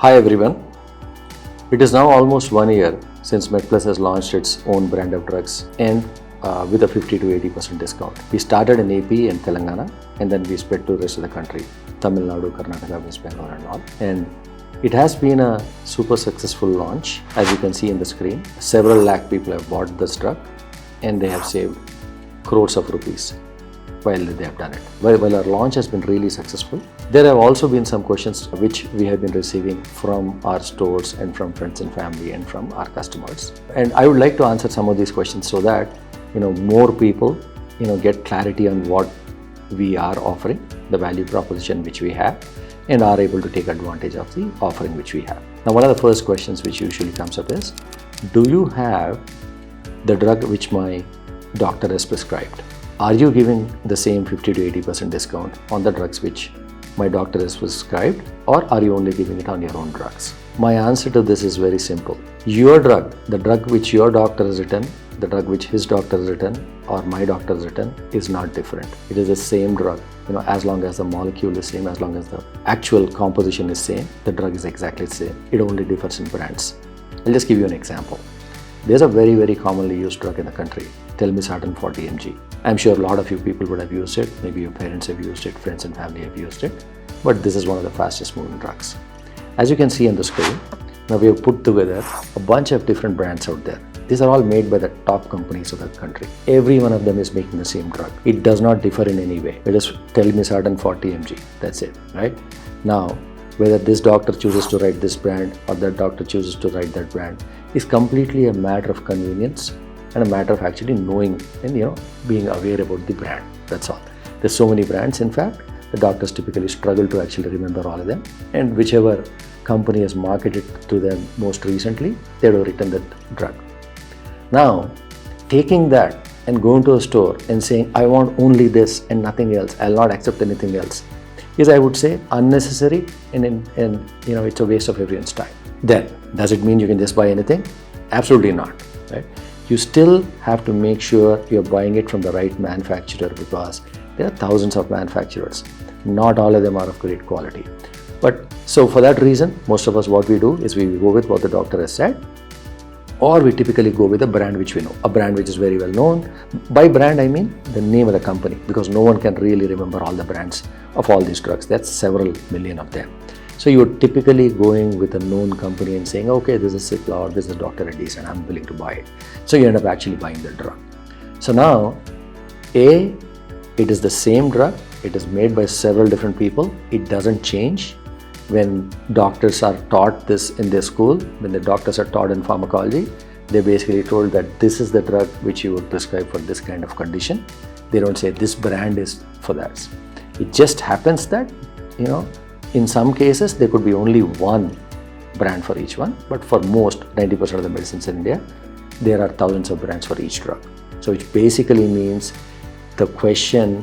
Hi everyone. It is now almost 1 year since MedPlus has launched its own brand of drugs and with a 50 to 80% discount. We started in AP and Telangana and then we spread to the rest of the country, Tamil Nadu, Karnataka, West Bengal and all. And it has been a super successful launch. As you can see in the screen, several lakh people have bought this drug and they have saved crores of rupees while they have done it. While our launch has been really successful, there have also been some questions which we have been receiving from our stores and from friends and family and from our customers. And I would like to answer some of these questions so that more people get clarity on what we are offering, the value proposition which we have, and are able to take advantage of the offering which we have. Now, one of the first questions which usually comes up is, do you have the drug which my doctor has prescribed? Are you giving the same 50 to 80% discount on the drugs which my doctor has prescribed, or are you only giving it on your own drugs? My answer to this is very simple. Your drug, the drug which your doctor has written, the drug which his doctor has written, or my doctor has written, is not different. It is the same drug. As long as the molecule is same, as long as the actual composition is same, the drug is exactly the same. It only differs in brands. I'll just give you an example. There's a very, very commonly used drug in the country, Telmisartan 40 mg. I'm sure a lot of you people would have used it. Maybe your parents have used it, friends and family have used it. But this is one of the fastest moving drugs. As you can see on the screen, now we have put together a bunch of different brands out there. These are all made by the top companies of the country. Every one of them is making the same drug. It does not differ in any way. It is Telmisartan 40 mg. That's it, right? Now, whether this doctor chooses to write this brand or that doctor chooses to write that brand is completely a matter of convenience and a matter of actually knowing and being aware about the brand. That's all. There's so many brands. In fact, the doctors typically struggle to actually remember all of them, and whichever company has marketed to them most recently, they would have written that drug. Now, taking that and going to a store and saying, I want only this and nothing else, I'll not accept anything else, is, I would say, unnecessary and it's a waste of everyone's time. Then, does it mean you can just buy anything? Absolutely not, right? You still have to make sure you're buying it from the right manufacturer, because there are thousands of manufacturers. Not all of them are of great quality. But so for that reason, most of us, what we do is we go with what the doctor has said, or we typically go with a brand which we know, a brand which is very well known. By brand, I mean the name of the company, because no one can really remember all the brands of all these drugs. That's several million of them. So you're typically going with a known company and saying, okay, this is Cipla or this is Dr. Reddy's and I'm willing to buy it. So you end up actually buying the drug. So now, it is the same drug. It is made by several different people. It doesn't change. When doctors are taught this in their school, when the doctors are taught in pharmacology, they're basically told that this is the drug which you would prescribe for this kind of condition. They don't say this brand is for that. It just happens that, in some cases, there could be only one brand for each one, but for most, 90% of the medicines in India, there are thousands of brands for each drug. So which basically means the question,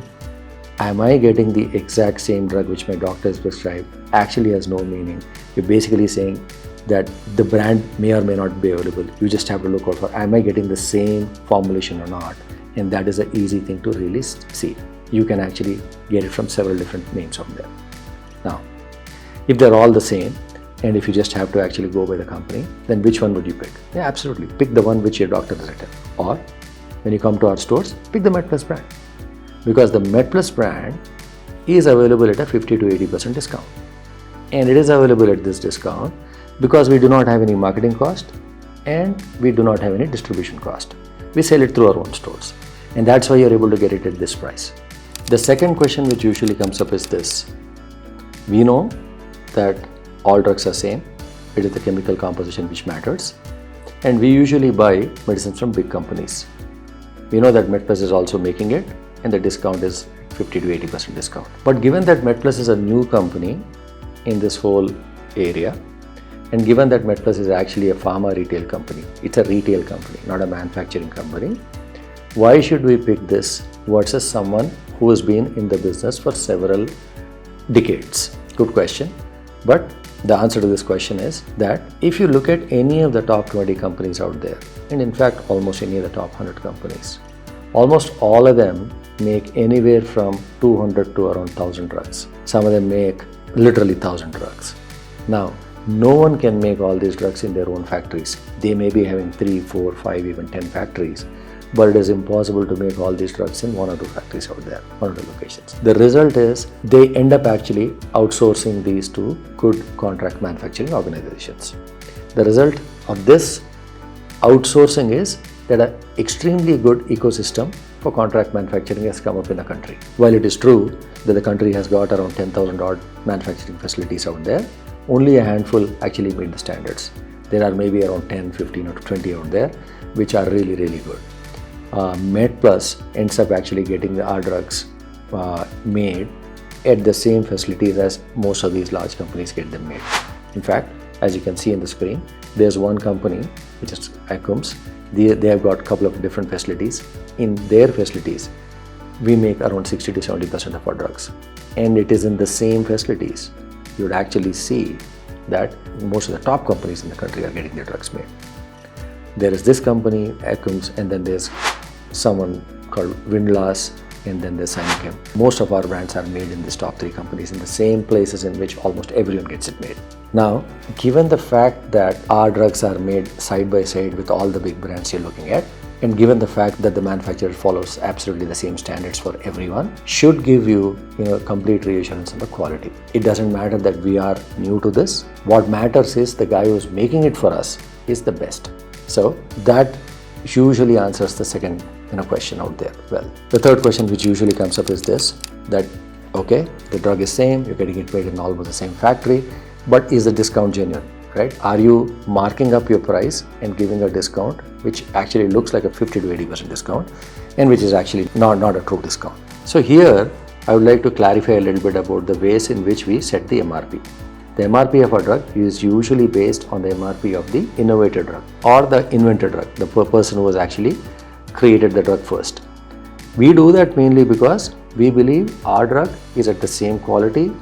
am I getting the exact same drug which my doctor has prescribed, actually has no meaning. You're basically saying that the brand may or may not be available. You just have to look out for, am I getting the same formulation or not? And that is an easy thing to really see. You can actually get it from several different names from there. Now, if they're all the same, and if you just have to actually go by the company, then which one would you pick? Yeah, absolutely. Pick the one which your doctor has written. Or when you come to our stores, pick the MedPlus brand. Because the MedPlus brand is available at a 50 to 80% discount. And it is available at this discount because we do not have any marketing cost and we do not have any distribution cost. We sell it through our own stores. And that's why you're able to get it at this price. The second question which usually comes up is this. We know that all drugs are same. It is the chemical composition which matters. And we usually buy medicines from big companies. We know that MedPlus is also making it, and the discount is 50 to 80% discount. But given that MedPlus is a new company in this whole area, and given that MedPlus is actually a pharma retail company, it's a retail company, not a manufacturing company, why should we pick this versus someone who has been in the business for several decades? Good question. But the answer to this question is that if you look at any of the top 20 companies out there, and in fact almost any of the top 100 companies, almost all of them make anywhere from 200 to around 1000 drugs. Some of them make literally 1000 drugs. Now, No one can make all these drugs in their own factories. They may be having 3, 4, 5, even 10 factories, but it is impossible to make all these drugs in 1 or 2 factories out there, 1 or 2 locations. The result is they end up actually outsourcing these to good contract manufacturing organizations. The result of this outsourcing is that an extremely good ecosystem for contract manufacturing has come up in the country. While it is true that the country has got around 10,000 odd manufacturing facilities out there, only a handful actually meet the standards. There are maybe around 10, 15 or 20 out there which are really, really good. MedPlus ends up actually getting our drugs made at the same facilities as most of these large companies get them made. In fact, as you can see in the screen, there's one company which is Acums. They have got a couple of different facilities. In their facilities, we make around 60 to 70% of our drugs, and it is in the same facilities. You would actually see that most of the top companies in the country are getting their drugs made. There is this company, Acums, and then there's someone called Windlass, and then there's Sinochem. Most of our brands are made in these top 3 companies in the same places in which almost everyone gets it made. Now, given the fact that our drugs are made side by side with all the big brands you're looking at, and given the fact that the manufacturer follows absolutely the same standards for everyone, should give you, complete reassurance on the quality. It doesn't matter that we are new to this. What matters is the guy who's making it for us is the best. So that usually answers the second question out there. Well, the third question which usually comes up is this, that okay, the drug is same, you're getting it made in almost the same factory, but is the discount genuine, right? Are you marking up your price and giving a discount which actually looks like a 50 to 80% discount and which is actually not a true discount? So here I would like to clarify a little bit about the ways in which we set the MRP. The MRP of a drug is usually based on the MRP of the innovator drug or the inventor drug, the person who was actually created the drug first. We do that mainly because we believe our drug is at the same quality,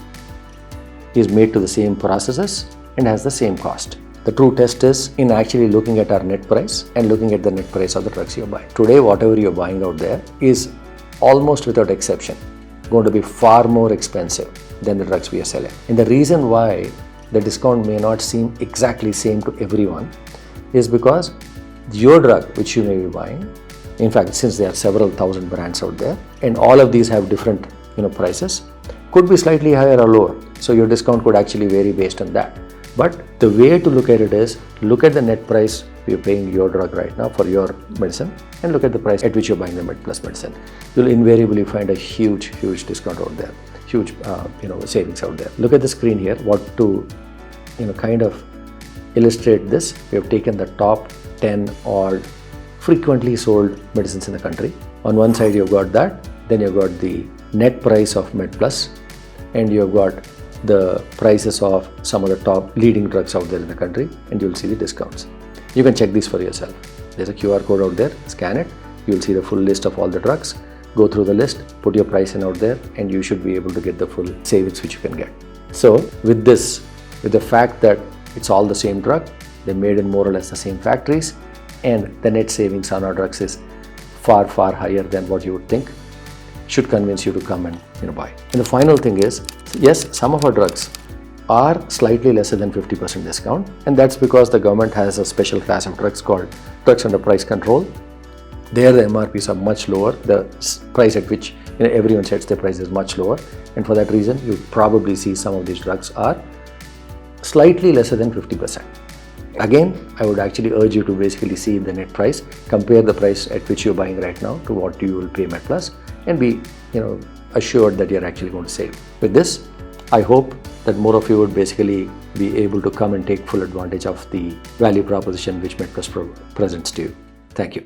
is made to the same processes, and has the same cost. The true test is in actually looking at our net price and looking at the net price of the drugs you're buying. Today, whatever you're buying out there is almost without exception going to be far more expensive than the drugs we are selling. And the reason why the discount may not seem exactly same to everyone is because your drug, which you may be buying, in fact, since there are several thousand brands out there and all of these have different prices, could be slightly higher or lower. So your discount could actually vary based on that. But the way to look at it is, look at the net price you're paying your drug right now for your medicine and look at the price at which you're buying the MedPlus medicine. You'll invariably find a huge discount out there, huge savings out there. Look at the screen here. What to kind of illustrate this, we have taken the top 10 or frequently sold medicines in the country. On one side you've got that, then you've got the net price of MedPlus, and you've got the prices of some of the top leading drugs out there in the country, and you'll see the discounts. You can check these for yourself. There's a QR code out there, scan it, you'll see the full list of all the drugs, go through the list, put your price in out there, and you should be able to get the full savings which you can get. So with this, with the fact that it's all the same drug, they're made in more or less the same factories, and the net savings on our drugs is far higher than what you would think, should convince you to come and buy. And the final thing is, yes, some of our drugs are slightly lesser than 50% discount, and that's because the government has a special class of drugs called drugs under price control. There the MRPs are much lower, the price at which everyone sets their price is much lower, and for that reason you probably see some of these drugs are slightly lesser than 50%. Again, I would actually urge you to basically see the net price, compare the price at which you're buying right now to what you will pay MedPlus, and be assured that you're actually going to save. With this, I hope that more of you would basically be able to come and take full advantage of the value proposition which MedPlus presents to you. Thank you.